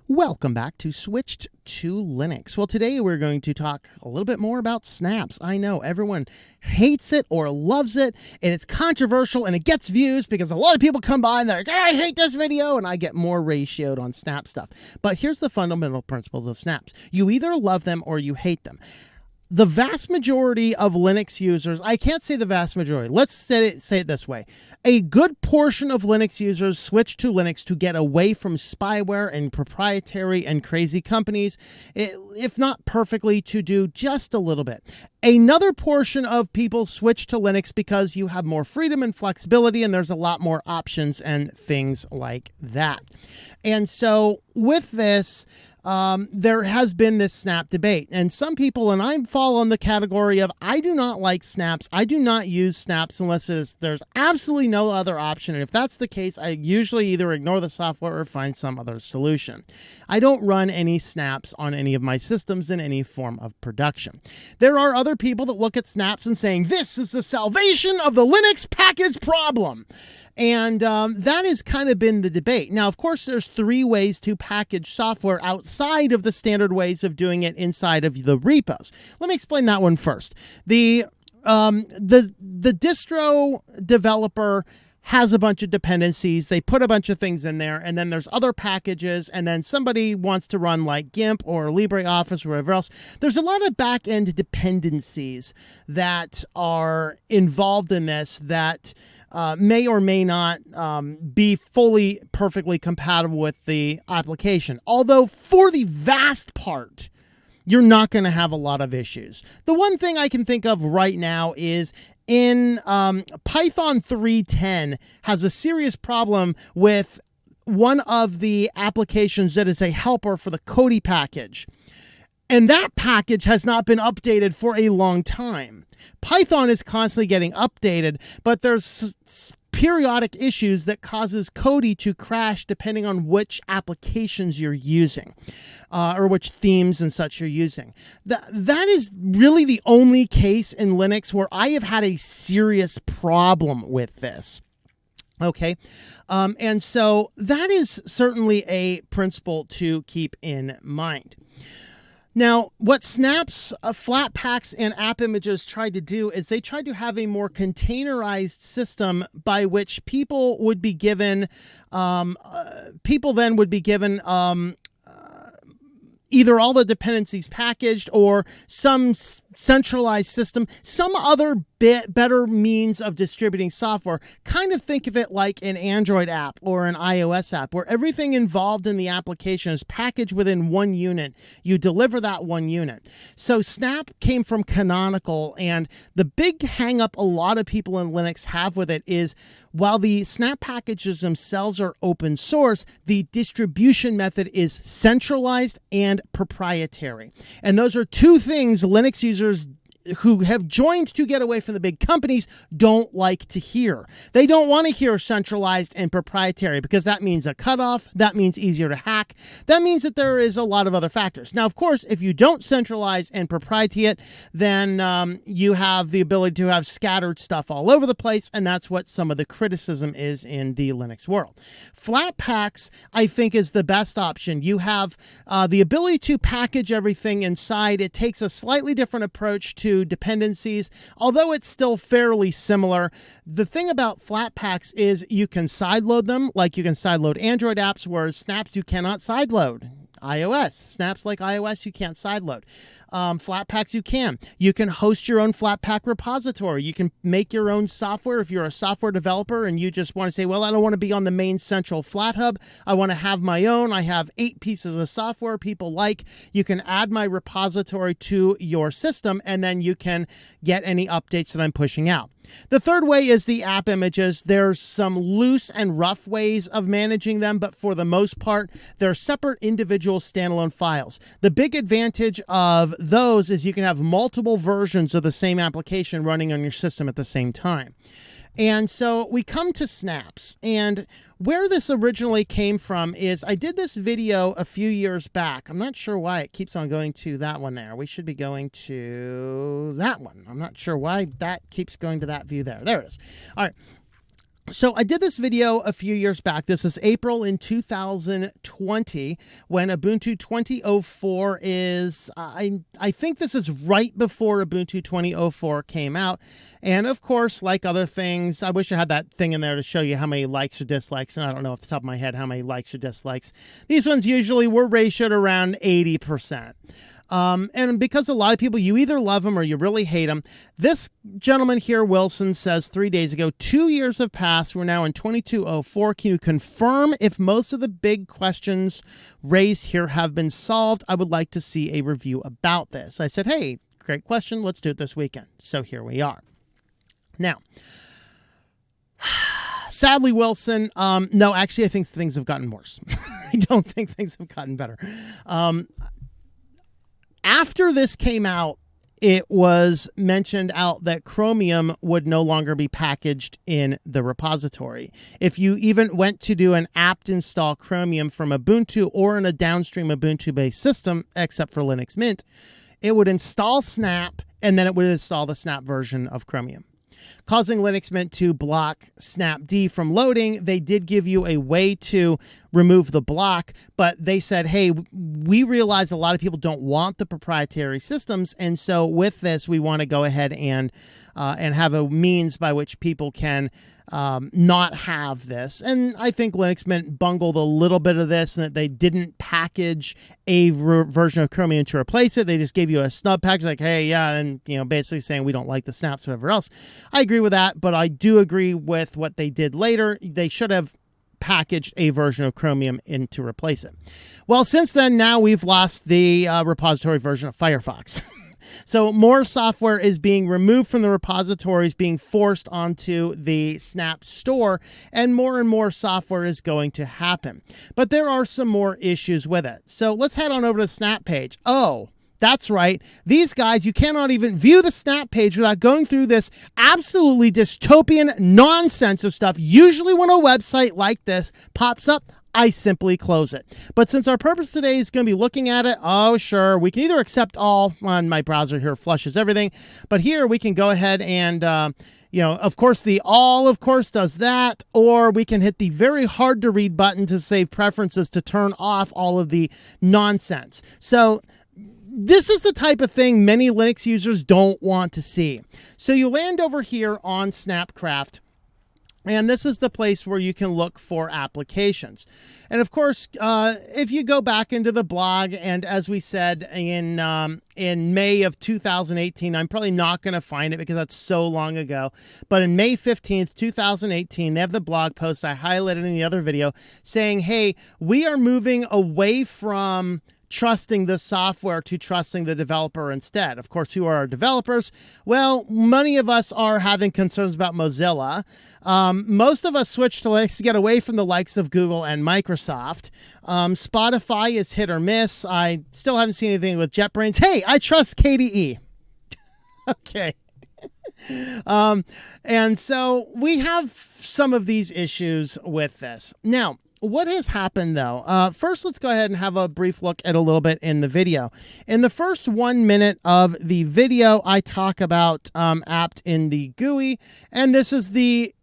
Welcome back to Switched to Linux. Well, today we're going to talk a little bit more about snaps. I know everyone hates it or loves it, and it's controversial, and it gets views because a lot of people come by and they're like, I hate this video, and I get more ratioed on snap stuff. But here's the fundamental principles of snaps. You either love them or you hate them. The vast majority of Linux users, I can't say the vast majority, let's say it this way. A good portion of Linux users switch to Linux to get away from spyware and proprietary and crazy companies, if not perfectly, to do just a little bit. Another portion of people switch to Linux because you have more freedom and flexibility, and there's a lot more options and things like that. And so with this, there has been this snap debate, and some people, and I fall in the category of I do not like snaps. I do not use snaps unless there's absolutely no other option. And if that's the case, I usually either ignore the software or find some other solution. I don't run any snaps on any of my systems in any form of production. There are other people that look at snaps and saying, this is the salvation of the Linux package problem. And that has kind of been the debate. Now, of course, there's three ways to package software outside of the standard ways of doing it inside of the repos. Let me explain that one first. The distro developer has a bunch of dependencies. They put a bunch of things in there, and then there's other packages, and then somebody wants to run like GIMP or LibreOffice or whatever else. There's a lot of back-end dependencies that are involved in this that may or may not be fully, perfectly compatible with the application. Although for the vast part, you're not going to have a lot of issues. The one thing I can think of right now is in Python 3.10 has a serious problem with one of the applications that is a helper for the Kodi package. And that package has not been updated for a long time. Python is constantly getting updated, but there's periodic issues that causes Kodi to crash depending on which applications you're using or which themes and such you're using. That is really the only case in Linux where I have had a serious problem with this. Okay, and so that is certainly a principle to keep in mind. Now, what snaps, Flatpaks, and app images tried to do is they tried to have a more containerized system by which people would be given, either all the dependencies packaged or some centralized system, some other better means of distributing software. Kind of think of it like an Android app or an iOS app where everything involved in the application is packaged within one unit. You deliver that one unit. So Snap came from Canonical, and the big hang up a lot of people in Linux have with it is while the Snap packages themselves are open source, the distribution method is centralized and proprietary. And those are two things Linux users who have joined to get away from the big companies don't like to hear. They don't want to hear centralized and proprietary because that means a cutoff, that means easier to hack, that means that there is a lot of other factors. Now, of course, if you don't centralize and proprietary it, then you have the ability to have scattered stuff all over the place, and that's what some of the criticism is in the Linux world. Flatpaks, I think, is the best option. You have the ability to package everything inside. It takes a slightly different approach to dependencies, although it's still fairly similar. The thing about Flatpaks is you can sideload them, like you can sideload Android apps, whereas snaps you cannot sideload. iOS. Snaps like iOS, you can't sideload. Flatpaks, you can. You can host your own Flatpak repository. You can make your own software if you're a software developer and you just want to say, well, I don't want to be on the main central FlatHub. I want to have my own. I have 8 pieces of software people like. You can add my repository to your system, and then you can get any updates that I'm pushing out. The third way is the app images. There's some loose and rough ways of managing them, but for the most part, they're separate individual standalone files. The big advantage of those is you can have multiple versions of the same application running on your system at the same time. And so we come to snaps, and where this originally came from is I did this video a few years back. I'm not sure why it keeps on going to that one there. We should be going to that one. I'm not sure why that keeps going to that view there. There it is. All right. So I did this video a few years back. This is April in 2020 when Ubuntu 20.04 is, I think this is right before Ubuntu 20.04 came out. And of course, like other things, I wish I had that thing in there to show you how many likes or dislikes. And I don't know off the top of my head how many likes or dislikes. These ones usually were ratioed around 80%. And because a lot of people, you either love them or you really hate them. This gentleman here, Wilson, says 3 days ago, 2 years have passed. We're now in 22.04. Can you confirm if most of the big questions raised here have been solved? I would like to see a review about this. I said, hey, great question. Let's do it this weekend. So here we are. Now, sadly, Wilson, no, actually, I think things have gotten worse. I don't think things have gotten better. After this came out, it was mentioned out that Chromium would no longer be packaged in the repository. If you even went to do an apt install Chromium from Ubuntu or in a downstream Ubuntu-based system, except for Linux Mint, it would install Snap, and then it would install the Snap version of Chromium, causing Linux Mint to block snapd from loading. They did give you a way to remove the block, but they said, hey, we realize a lot of people don't want the proprietary systems, and so with this, we want to go ahead and have a means by which people can not have this. And I think Linux Mint bungled a little bit of this, and that they didn't package a version of Chromium to replace it. They just gave you a snub package like, hey, yeah, and basically saying we don't like the snaps, whatever else. I agree with that, but I do agree with what they did later. They should have packaged a version of Chromium in to replace it. Well, since then, now we've lost the repository version of Firefox. So more software is being removed from the repositories, being forced onto the Snap store, and more software is going to happen. But there are some more issues with it. So let's head on over to the Snap page. Oh, that's right. These guys, you cannot even view the Snap page without going through this absolutely dystopian nonsense of stuff. Usually when a website like this pops up, I simply close it. But since our purpose today is going to be looking at it, oh, sure, we can either accept all, on my browser here flushes everything, but here we can go ahead and, of course, the all, of course, does that, or we can hit the very hard to read button to save preferences to turn off all of the nonsense. So this is the type of thing many Linux users don't want to see. So you land over here on Snapcraft, and this is the place where you can look for applications. And of course, if you go back into the blog, and as we said in May of 2018, I'm probably not going to find it because that's so long ago, but in May 15th, 2018, they have the blog post I highlighted in the other video saying, hey, we are moving away from trusting the software to trusting the developer instead. Of course, who are our developers? Well, many of us are having concerns about Mozilla. Most of us switch to Linux to get away from the likes of Google and Microsoft. Spotify is hit or miss. I still haven't seen anything with JetBrains. Hey, I trust KDE. Okay. And so we have some of these issues with this. Now, what has happened, though? First, let's go ahead and have a brief look at a little bit in the video. In the first 1 minute of the video, I talk about apt in the GUI, and this is the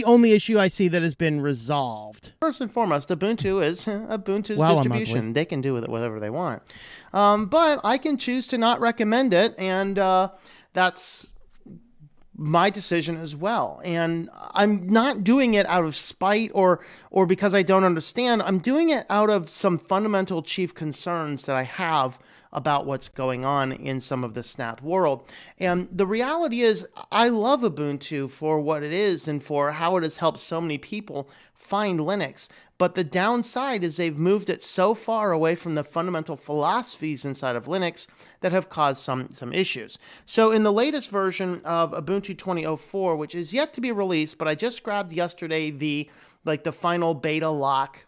only issue I see that has been resolved. First and foremost, Ubuntu is Ubuntu's distribution. They can do with it whatever they want. But I can choose to not recommend it, and that's my decision as well. And I'm not doing it out of spite or because I don't understand. I'm doing it out of some fundamental chief concerns that I have about what's going on in some of the Snap world. And the reality is, I love Ubuntu for what it is and for how it has helped so many people find Linux. But the downside is they've moved it so far away from the fundamental philosophies inside of Linux that have caused some issues. So in the latest version of Ubuntu 20.04, which is yet to be released, but I just grabbed yesterday the final beta lock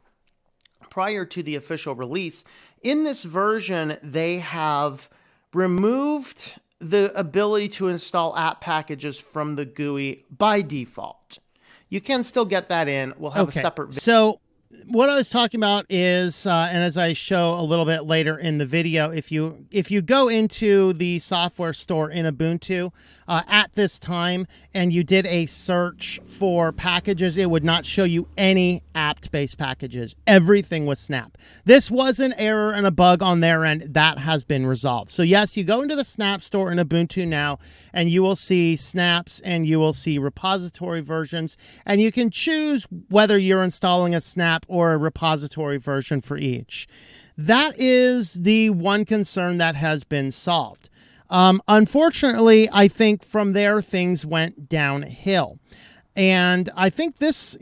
prior to the official release. In this version, they have removed the ability to install app packages from the GUI by default. You can still get that in. We'll have a separate video. So what I was talking about is, and as I show a little bit later in the video, if you go into the software store in Ubuntu at this time and you did a search for packages, it would not show you any apt-based packages. Everything was Snap. This was an error and a bug on their end. That has been resolved. So yes, you go into the Snap store in Ubuntu now, and you will see snaps and you will see repository versions, and you can choose whether you're installing a snap or a repository version for each. That is the one concern that has been solved. Unfortunately, I think from there things went downhill. And I think this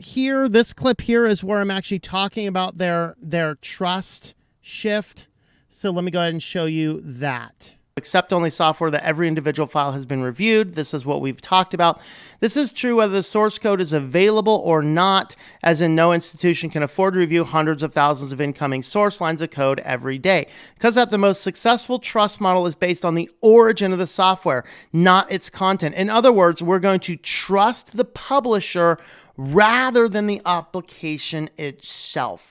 clip here is where I'm actually talking about their trust shift. So let me go ahead and show you that. Accept only software that every individual file has been reviewed. This is what we've talked about. This is true whether the source code is available or not, as in no institution can afford to review hundreds of thousands of incoming source lines of code every day. Because that the most successful trust model is based on the origin of the software, not its content. In other words, we're going to trust the publisher rather than the application itself.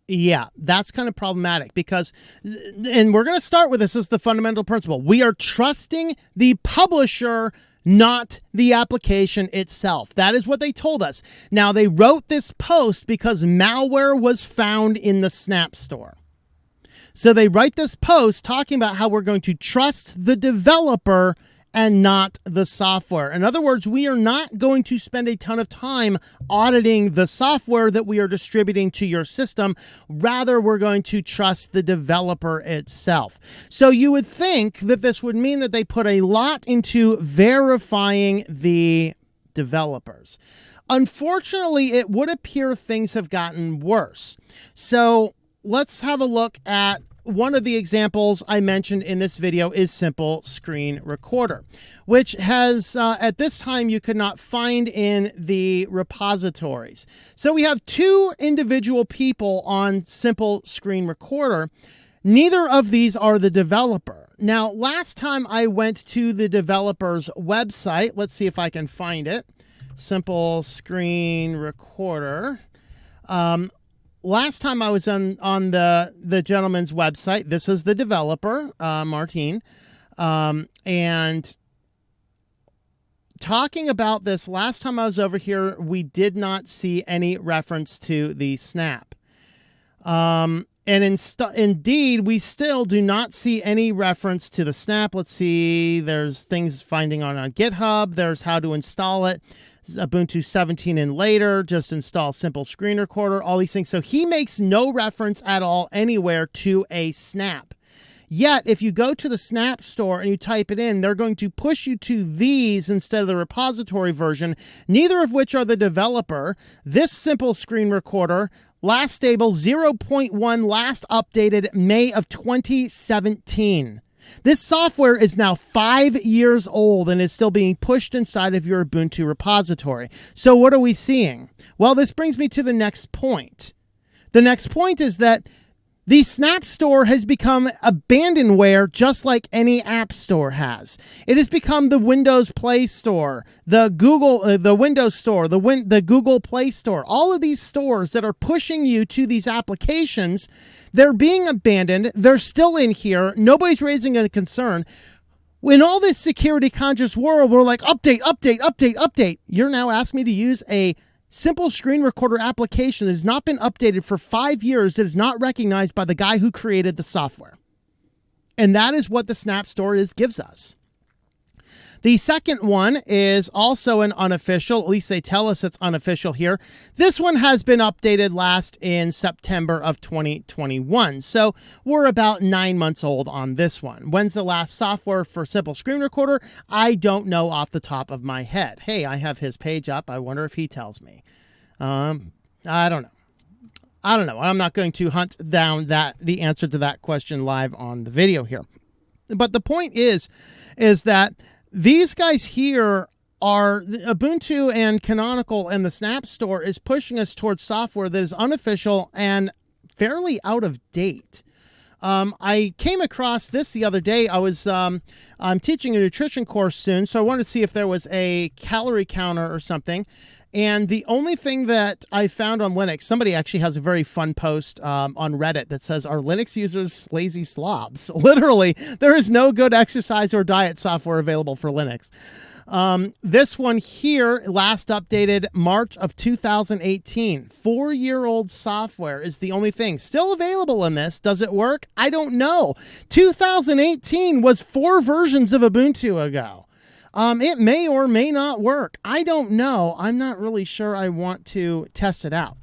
Yeah, that's kind of problematic because, and we're going to start with this as the fundamental principle. We are trusting the publisher, not the application itself. That is what they told us. Now, they wrote this post because malware was found in the Snap store. So they write this post talking about how we're going to trust the developer and not the software. In other words, we are not going to spend a ton of time auditing the software that we are distributing to your system. Rather, we're going to trust the developer itself. So you would think that this would mean that they put a lot into verifying the developers. Unfortunately, it would appear things have gotten worse. So let's have a look at one of the examples I mentioned in this video is Simple Screen Recorder, which has, at this time, you could not find in the repositories. So we have two individual people on Simple Screen Recorder. Neither of these are the developer. Now, last time I went to the developer's website, let's see if I can find it. Simple Screen Recorder. Last time I was on the gentleman's website, this is the developer, Martin, and talking about this, last time I was over here, we did not see any reference to the snap. And indeed, we still do not see any reference to the snap. Let's see, there's things finding on GitHub, there's how to install it. Ubuntu 17 and later, just install Simple Screen Recorder, all these things. So he makes no reference at all anywhere to a snap. Yet, if you go to the Snap store and you type it in, they're going to push you to these instead of the repository version, neither of which are the developer. This Simple Screen Recorder, last stable 0.1, last updated May of 2017. This software is now 5 years old and is still being pushed inside of your Ubuntu repository. So what are we seeing? Well, this brings me to the next point. The next point is that the Snap Store has become abandonware just like any app store has. It has become the Windows Play Store, the Windows Store, the Google Play Store. All of these stores that are pushing you to these applications, they're being abandoned. They're still in here. Nobody's raising a concern. In all this security conscious world, we're like, update, update, update, update. You're now asking me to use a Simple Screen Recorder application that has not been updated for 5 years, that is not recognized by the guy who created the software. And that is what the Snap Store gives us. The second one is also an unofficial, at least they tell us it's unofficial here. This one has been updated last in September of 2021. So we're about 9 months old on this one. When's the last software for Simple Screen Recorder? I don't know off the top of my head. Hey, I have his page up. I wonder if he tells me. I don't know. I'm not going to hunt down the answer to that question live on the video here. But the point is that these guys here are Ubuntu and Canonical, and the Snap Store is pushing us towards software that is unofficial and fairly out of date. I came across this the other day. I'm teaching a nutrition course soon, so I wanted to see if there was a calorie counter or something. And the only thing that I found on Linux, somebody actually has a very fun post on Reddit that says, "Are Linux users lazy slobs?" Literally, there is no good exercise or diet software available for Linux. This one here, last updated March of 2018. 4-year-old software is the only thing still available in this. Does it work? I don't know. 2018 was 4 versions of Ubuntu ago. It may or may not work. I don't know. I'm not really sure I want to test it out.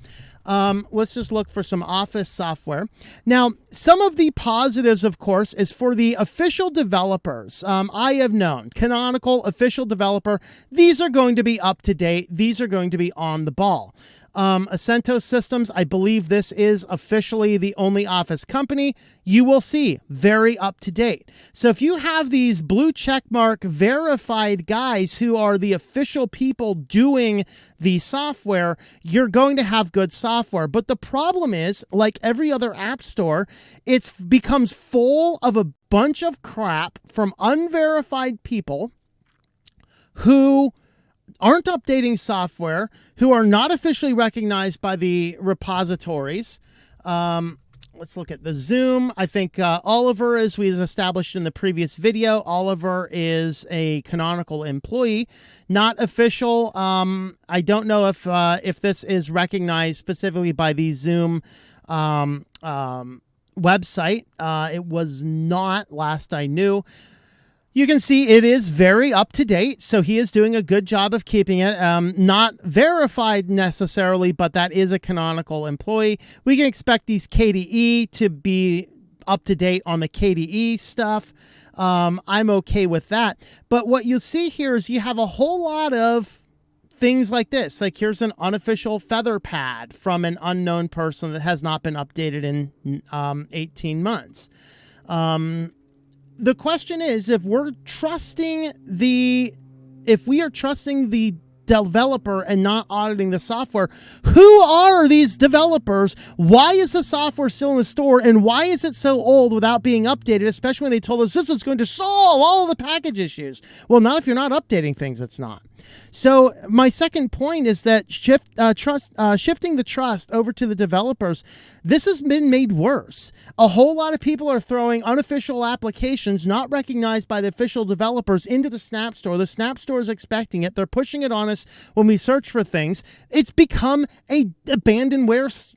Let's just look for some Office software. Now, some of the positives, of course, is for the official developers. I have known canonical official developer. These are going to be up to date. These are going to be on the ball. Acento Systems, I believe this is officially the only Office company. You will see very up to date. So if you have these blue checkmark verified guys who are the official people doing the software, you're going to have good software. But the problem is, like every other app store, it becomes full of a bunch of crap from unverified people who aren't updating software, who are not officially recognized by the repositories. Let's look at the Zoom. I think Oliver, as we established in the previous video, Oliver is a canonical employee, not official. I don't know if this is recognized specifically by the Zoom website. It was not, last I knew. You can see it is very up to date, so he is doing a good job of keeping it. Not verified necessarily, but that is a canonical employee. We can expect these KDE to be up to date on the KDE stuff. I'm okay with that. But what you'll see here is you have a whole lot of things like this. Like here's an unofficial feather pad from an unknown person that has not been updated in 18 months. The question is, if we are trusting the developer and not auditing the software, who are these developers? Why is the software still in the store? And why is it so old without being updated, especially when they told us this is going to solve all the package issues? Well, not if you're not updating things, it's not. So my second point is that shifting the trust over to the developers, this has been made worse. A whole lot of people are throwing unofficial applications not recognized by the official developers into the Snap Store. The Snap Store is expecting it. They're pushing it on us when we search for things. It's become a abandonware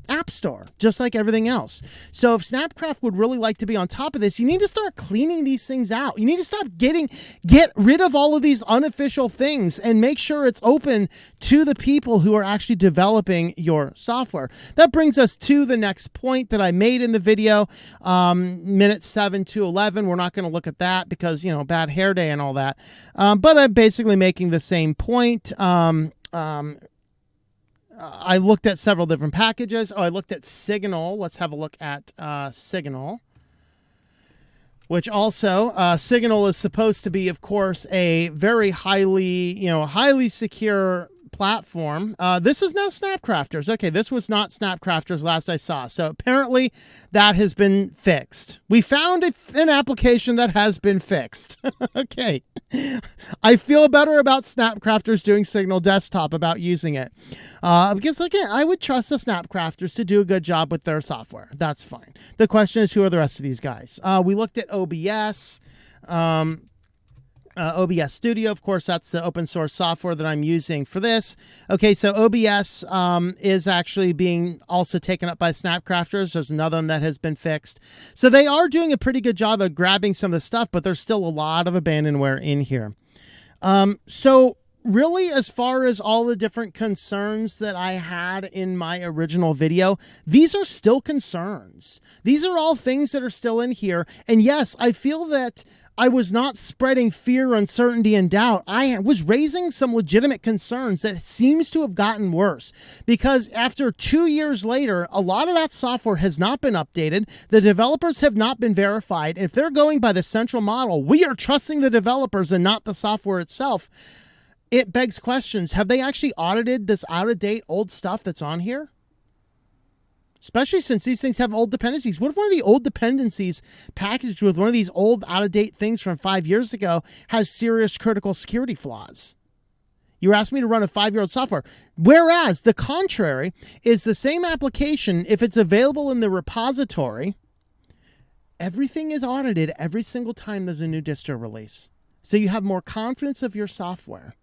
app store, just like everything else. So if Snapcraft would really like to be on top of this, you need to start cleaning these things out. You need to stop get rid of all of these unofficial things and make sure it's open to the people who are actually developing your software. That brings us to the next point that I made in the video, minutes 7 to 11. We're not going to look at that because, you know, bad hair day and all that. But I'm basically making the same point. I looked at several different packages. I looked at Signal. Let's have a look at Signal, which also Signal is supposed to be, of course, a very highly secure platform. This is now Snapcrafters. Okay, this was not Snapcrafters last I saw. So apparently that has been fixed. We found an application that has been fixed. Okay. I feel better about Snapcrafters doing Signal Desktop, about using it. Because again, I would trust the Snapcrafters to do a good job with their software. That's fine. The question is, who are the rest of these guys? We looked at OBS. OBS Studio, of course, that's the open source software that I'm using for this. Okay, so OBS is actually being also taken up by Snapcrafters. There's another one that has been fixed. So they are doing a pretty good job of grabbing some of the stuff, but there's still a lot of abandonware in here. So really, as far as all the different concerns that I had in my original video, these are still concerns. These are all things that are still in here. And yes, I feel that I was not spreading fear, uncertainty, and doubt. I was raising some legitimate concerns that seems to have gotten worse, because after 2 years later, a lot of that software has not been updated. The developers have not been verified. If they're going by the central model, we are trusting the developers and not the software itself. It begs questions. Have they actually audited this out-of-date old stuff that's on here? especially since these things have old dependencies. What if one of the old dependencies packaged with one of these old out-of-date things from 5 years ago has serious critical security flaws? You're asking me to run a 5-year-old software. Whereas the contrary is the same application, if it's available in the repository, everything is audited every single time there's a new distro release. So you have more confidence of your software.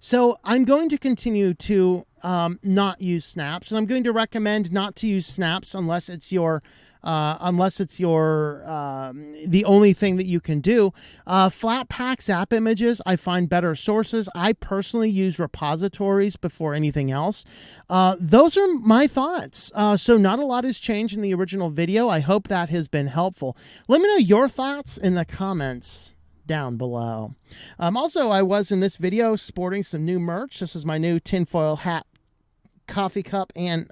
So I'm going to continue to not use snaps, and I'm going to recommend not to use snaps unless it's your the only thing that you can do. Flatpaks app images, I find better sources. I personally use repositories before anything else. Those are my thoughts. So not a lot has changed in the original video. I hope that has been helpful. Let me know your thoughts in the comments down below. Also, I was in this video sporting some new merch. This is my new tinfoil hat, coffee cup, and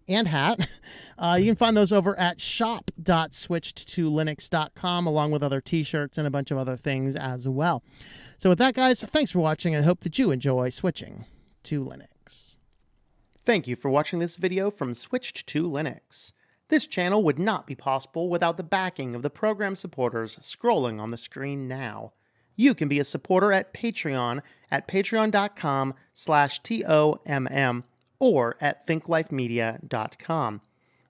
hat. You can find those over at shop.switchedtolinux.com, along with other t-shirts and a bunch of other things as well. So with that, guys, thanks for watching, and I hope that you enjoy switching to Linux. Thank you for watching this video from Switched to Linux. This channel would not be possible without the backing of the program supporters scrolling on the screen now. You can be a supporter at Patreon at patreon.com/TOMM or at thinklifemedia.com.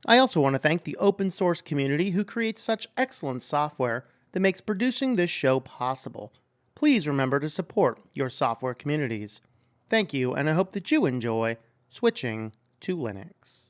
I also want to thank the open source community who creates such excellent software that makes producing this show possible. Please remember to support your software communities. Thank you, and I hope that you enjoy switching to Linux.